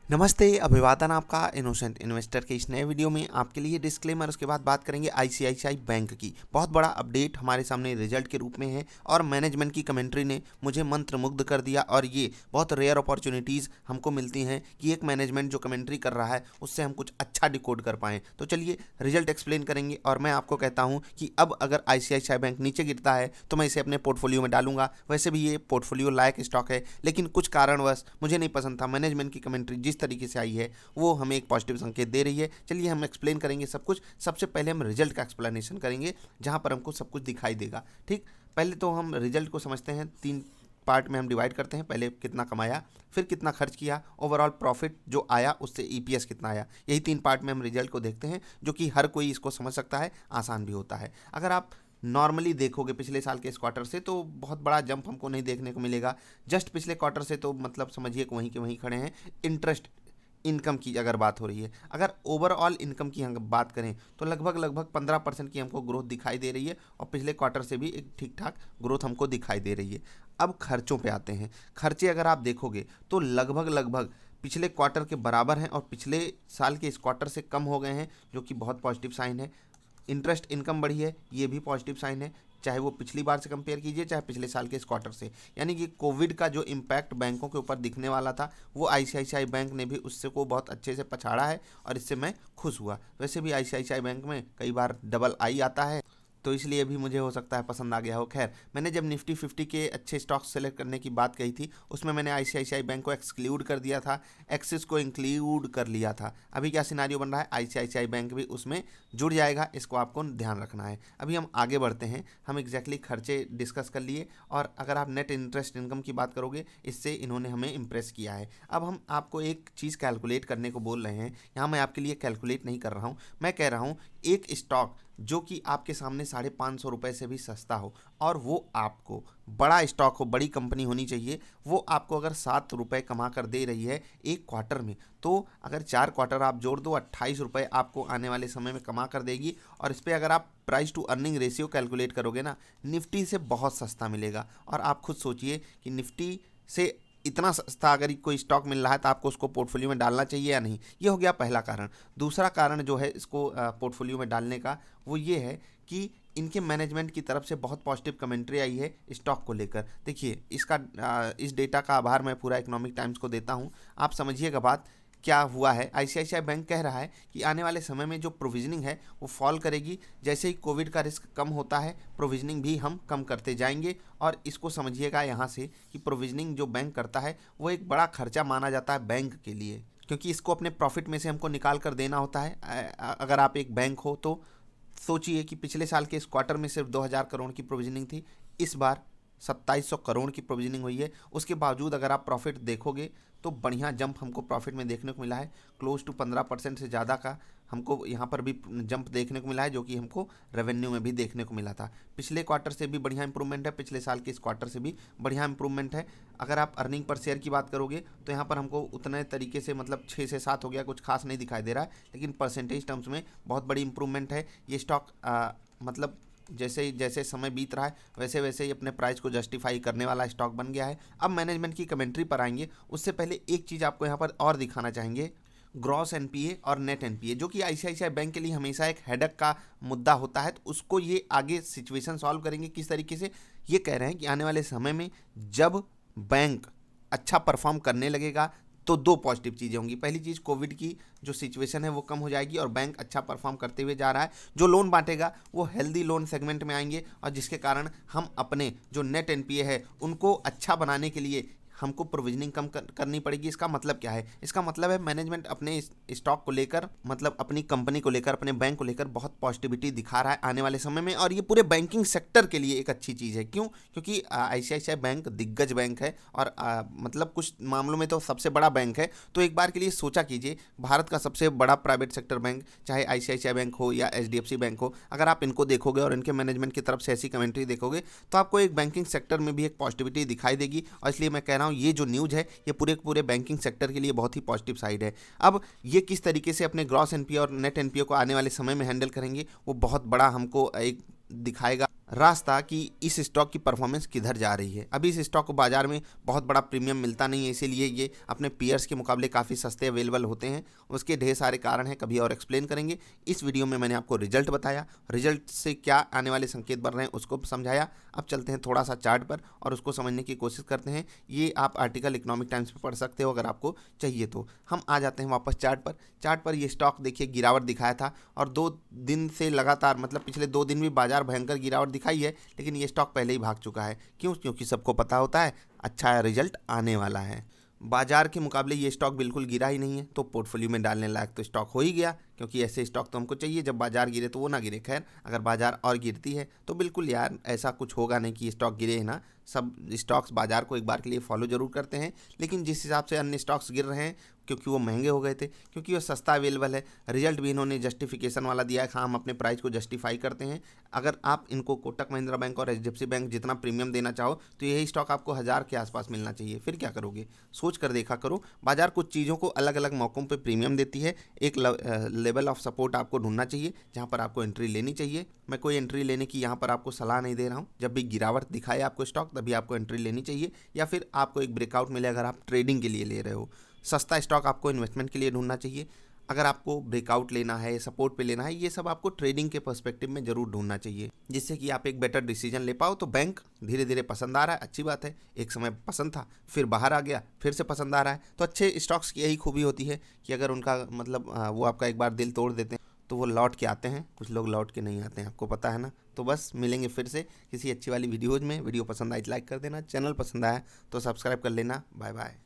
नमस्ते, अभिवादन आपका इनोसेंट इन्वेस्टर के इस नए वीडियो में आपके लिए डिस्क्लेमर। उसके बाद बात करेंगे आईसीआईसीआई बैंक की। बहुत बड़ा अपडेट हमारे सामने रिजल्ट के रूप में है और मैनेजमेंट की कमेंट्री ने मुझे मंत्रमुग्ध कर दिया। और ये बहुत रेयर अपॉर्चुनिटीज़ हमको मिलती हैं कि एक मैनेजमेंट जो कमेंट्री कर रहा है उससे हम कुछ अच्छा डिकोड कर पाएँ। तो चलिए रिजल्ट एक्सप्लेन करेंगे और मैं आपको कहता हूँ कि अब अगर आईसीआईसीआई बैंक नीचे गिरता है तो मैं इसे अपने पोर्टफोलियो में डालूंगा। वैसे भी ये पोर्टफोलियो लायक स्टॉक है, लेकिन कुछ कारणवश मुझे नहीं पसंद था। मैनेजमेंट की कमेंट्री जिस तरीके से आई है वो हमें एक पॉजिटिव संकेत दे रही है। चलिए हम एक्सप्लेन करेंगे सब कुछ। सबसे पहले हम रिजल्ट का एक्सप्लेनेशन करेंगे जहां पर हमको सब कुछ दिखाई देगा। ठीक, पहले तो हम रिजल्ट को समझते हैं। 3 पार्ट में हम डिवाइड करते हैं। पहले कितना कमाया, फिर कितना खर्च किया, ओवरऑल प्रॉफिट जो आया उससे ईपीएस कितना आया। यही 3 पार्ट में हम रिजल्ट को देखते हैं, जो कि हर कोई इसको समझ सकता है, आसान भी होता है। अगर आप नॉर्मली देखोगे पिछले साल के इस क्वार्टर से तो बहुत बड़ा जंप हमको नहीं देखने को मिलेगा। जस्ट पिछले क्वार्टर से तो मतलब समझिए कि वहीं के वहीं खड़े हैं। इंटरेस्ट इनकम की अगर बात हो रही है, अगर ओवरऑल इनकम की हम बात करें तो लगभग लगभग 15% की हमको ग्रोथ दिखाई दे रही है और पिछले क्वार्टर से भी एक ठीक ठाक ग्रोथ हमको दिखाई दे रही है। अब खर्चों पे आते हैं। खर्चे अगर आप देखोगे तो लगभग लगभग पिछले क्वार्टर के बराबर हैं और पिछले साल के इस क्वार्टर से कम हो गए हैं, जो कि बहुत पॉजिटिव साइन है। इंटरेस्ट इनकम बढ़ी है, ये भी पॉजिटिव साइन है, चाहे वो पिछली बार से कंपेयर कीजिए चाहे पिछले साल के इस क्वार्टर से। यानी कि कोविड का जो इम्पैक्ट बैंकों के ऊपर दिखने वाला था वो आईसीआईसीआई बैंक ने भी उससे को बहुत अच्छे से पछाड़ा है और इससे मैं खुश हुआ। वैसे भी आईसीआईसीआई बैंक में कई बार डबल आई आता है तो इसलिए भी मुझे हो सकता है पसंद आ गया हो। खैर, मैंने जब निफ्टी 50 के अच्छे स्टॉक्स सेलेक्ट करने की बात कही थी उसमें मैंने आईसीआईसीआई बैंक को एक्सक्लूड कर दिया था, एक्सिस को इंक्लूड कर लिया था। अभी क्या सिनारियो बन रहा है, आईसीआईसीआई बैंक भी उसमें जुड़ जाएगा, इसको आपको ध्यान रखना है। अभी हम आगे बढ़ते हैं। हम एग्जैक्टली खर्चे डिस्कस कर लिए और अगर आप नेट इंटरेस्ट इनकम की बात करोगे इससे इन्होंने हमें इम्प्रेस किया है। अब हम आपको एक चीज़ कैलकुलेट करने को बोल रहे हैं। यहाँ मैं आपके लिए कैलकुलेट नहीं कर रहा हूँ, मैं कह रहा हूँ एक स्टॉक जो कि आपके सामने 550 रुपये से भी सस्ता हो और वो आपको बड़ा स्टॉक हो, बड़ी कंपनी होनी चाहिए, वो आपको अगर 7 रुपये कमा कर दे रही है एक क्वार्टर में, तो अगर 4 क्वार्टर आप जोड़ दो 28 रुपये आपको आने वाले समय में कमा कर देगी। और इस पर अगर आप price to earning ratio calculate करोगे ना, निफ्टी से बहुत सस्ता मिलेगा। और आप खुद सोचिए कि निफ्टी से इतना सस्ता अगर कोई स्टॉक मिल रहा है तो आपको उसको पोर्टफोलियो में डालना चाहिए या नहीं। ये हो गया पहला कारण। दूसरा कारण जो है इसको पोर्टफोलियो में डालने का वो ये है कि इनके मैनेजमेंट की तरफ से बहुत पॉजिटिव कमेंट्री आई है स्टॉक को लेकर। देखिए इस डेटा का आभार मैं पूरा इकोनॉमिक टाइम्स को देता हूँ। आप समझिएगा बात क्या हुआ है। आईसीआईसीआई बैंक कह रहा है कि आने वाले समय में जो प्रोविजनिंग है वो फॉल करेगी। जैसे ही कोविड का रिस्क कम होता है प्रोविजनिंग भी हम कम करते जाएंगे। और इसको समझिएगा यहाँ से कि प्रोविजनिंग जो बैंक करता है वो एक बड़ा खर्चा माना जाता है बैंक के लिए, क्योंकि इसको अपने प्रॉफिट में से हमको निकाल कर देना होता है। अगर आप एक बैंक हो तो सोचिए कि पिछले साल के इस क्वार्टर में सिर्फ 2000 करोड़ की प्रोविजनिंग थी, इस बार 2700 करोड़ की प्रोविजनिंग हुई है। उसके बावजूद अगर आप प्रॉफिट देखोगे तो बढ़िया जंप हमको प्रॉफिट में देखने को मिला है। क्लोज टू 15% से ज़्यादा का हमको यहाँ पर भी जंप देखने को मिला है, जो कि हमको रेवेन्यू में भी देखने को मिला था। पिछले क्वार्टर से भी बढ़िया इंप्रूवमेंट है, पिछले साल के इस क्वार्टर से भी बढ़िया इंप्रूवमेंट है। अगर आप अर्निंग पर शेयर की बात करोगे तो यहाँ पर हमको उतने तरीके से मतलब 6 से 7 हो गया, कुछ खास नहीं दिखाई दे रहा है, लेकिन परसेंटेज टर्म्स में बहुत बड़ी इंप्रूवमेंट है। ये स्टॉक मतलब जैसे जैसे समय बीत रहा है वैसे वैसे ही अपने प्राइस को जस्टिफाई करने वाला स्टॉक बन गया है। अब मैनेजमेंट की कमेंट्री पर आएंगे, उससे पहले एक चीज़ आपको यहाँ पर और दिखाना चाहेंगे। ग्रॉस एनपीए और नेट एनपीए जो कि आईसीआईसीआई बैंक के लिए हमेशा एक हेडक का मुद्दा होता है, तो उसको ये आगे सिचुएशन सॉल्व करेंगे किस तरीके से। ये कह रहे हैं कि आने वाले समय में जब बैंक अच्छा परफॉर्म करने लगेगा तो 2 पॉजिटिव चीज़ें होंगी। पहली चीज़, कोविड की जो सिचुएशन है वो कम हो जाएगी और बैंक अच्छा परफॉर्म करते हुए जा रहा है। जो लोन बांटेगा वो हेल्दी लोन सेगमेंट में आएंगे और जिसके कारण हम अपने जो नेट एनपीए है उनको अच्छा बनाने के लिए हमको प्रोविजनिंग कम करनी पड़ेगी। इसका मतलब क्या है, इसका मतलब है मैनेजमेंट अपने स्टॉक को लेकर, मतलब अपनी कंपनी को लेकर, अपने बैंक को लेकर बहुत पॉजिटिविटी दिखा रहा है आने वाले समय में। और ये पूरे बैंकिंग सेक्टर के लिए एक अच्छी चीज़ है। क्यों? क्योंकि आईसीआईसीआई बैंक दिग्गज बैंक है और मतलब कुछ मामलों में तो सबसे बड़ा बैंक है। तो एक बार के लिए सोचा कीजिए, भारत का सबसे बड़ा प्राइवेट सेक्टर बैंक चाहे आईसीआईसीआई बैंक हो या एचडीएफसी बैंक हो, अगर आप इनको देखोगे और इनके मैनेजमेंट की तरफ से ऐसी कमेंट्री देखोगे तो आपको एक बैंकिंग सेक्टर में भी एक पॉजिटिविटी दिखाई देगी। और इसलिए मैं कह रहा हूँ ये जो न्यूज़ है ये पूरे बैंकिंग सेक्टर के लिए बहुत ही पॉजिटिव साइड है। अब ये किस तरीके से अपने ग्रॉस एनपीए और नेट एनपीए को आने वाले समय में हैंडल करेंगे वो बहुत बड़ा हमको एक दिखाएगा। रास्ता कि इस स्टॉक की परफॉर्मेंस किधर जा रही है। अभी इस स्टॉक को बाजार में बहुत बड़ा प्रीमियम मिलता नहीं है, इसीलिए ये अपने पीयर्स के मुकाबले काफ़ी सस्ते अवेलेबल होते हैं। उसके ढेर सारे कारण हैं, कभी और एक्सप्लेन करेंगे। इस वीडियो में मैंने आपको रिजल्ट बताया, रिजल्ट से क्या आने वाले संकेत बन रहे हैं उसको समझाया। अब चलते हैं थोड़ा सा चार्ट पर और उसको समझने की कोशिश करते हैं। ये आप आर्टिकल इकोनॉमिक टाइम्स पर पढ़ सकते हो अगर आपको चाहिए तो। हम आ जाते हैं वापस चार्ट पर। चार्ट पर ये स्टॉक देखिए गिरावट दिखाया था और 2 दिन से लगातार, मतलब पिछले 2 दिन भी बाजार भयंकर गिरावट दिखाई है, लेकिन ये स्टॉक पहले ही भाग चुका है। क्यों? क्योंकि सबको पता होता है अच्छा रिजल्ट आने वाला है। बाजार के मुकाबले ये स्टॉक बिल्कुल गिरा ही नहीं है, तो पोर्टफोलियो में डालने लायक तो स्टॉक हो ही गया, क्योंकि ऐसे स्टॉक तो हमको चाहिए जब बाजार गिरे तो वो ना गिरे। खैर, अगर बाजार और गिरती है तो बिल्कुल यार ऐसा कुछ होगा नहीं कि स्टॉक गिरे है ना। सब स्टॉक्स बाजार को एक बार के लिए फॉलो जरूर करते हैं, लेकिन जिस हिसाब से अन्य स्टॉक्स गिर रहे हैं क्योंकि वो महंगे हो गए थे, क्योंकि वो सस्ता अवेलेबल है। रिजल्ट भी इन्होंने जस्टिफिकेशन वाला दिया है, हाँ हम अपने प्राइस को जस्टिफाई करते हैं। अगर आप इनको कोटक महिंद्रा बैंक और एचडीएफसी बैंक जितना प्रीमियम देना चाहो तो यही स्टॉक आपको 1000 के आसपास मिलना चाहिए। फिर क्या करोगे? सोच कर देखा करो। बाजार कुछ चीज़ों को अलग अलग मौक़ों पर प्रीमियम देती है। एक लेवल ऑफ सपोर्ट आपको ढूंढना चाहिए जहाँ पर आपको एंट्री लेनी चाहिए। मैं कोई एंट्री लेने की यहाँ पर आपको सलाह नहीं दे रहा हूँ। जब भी गिरावट दिखाए आपको स्टॉक तभी आपको एंट्री लेनी चाहिए, या फिर आपको एक ब्रेकआउट मिले अगर आप ट्रेडिंग के लिए ले रहे हो। सस्ता स्टॉक आपको इन्वेस्टमेंट के लिए ढूंढना चाहिए। अगर आपको ब्रेकआउट लेना है, सपोर्ट पे लेना है, ये सब आपको ट्रेडिंग के पर्सपेक्टिव में जरूर ढूंढना चाहिए, जिससे कि आप एक बेटर डिसीजन ले पाओ। तो बैंक धीरे धीरे पसंद आ रहा है, अच्छी बात है। एक समय पसंद था, फिर बाहर आ गया, फिर से पसंद आ रहा है। तो अच्छे स्टॉक्स की यही खूबी होती है कि अगर उनका मतलब वो आपका एक बार दिल तोड़ देते हैं तो वो लौट के आते हैं। कुछ लोग लौट के नहीं आते हैं, आपको पता है ना। तो बस मिलेंगे फिर से किसी अच्छी वाली वीडियोज़ में। वीडियो पसंद आई तो लाइक कर देना, चैनल पसंद आया तो सब्सक्राइब कर लेना। Bye bye.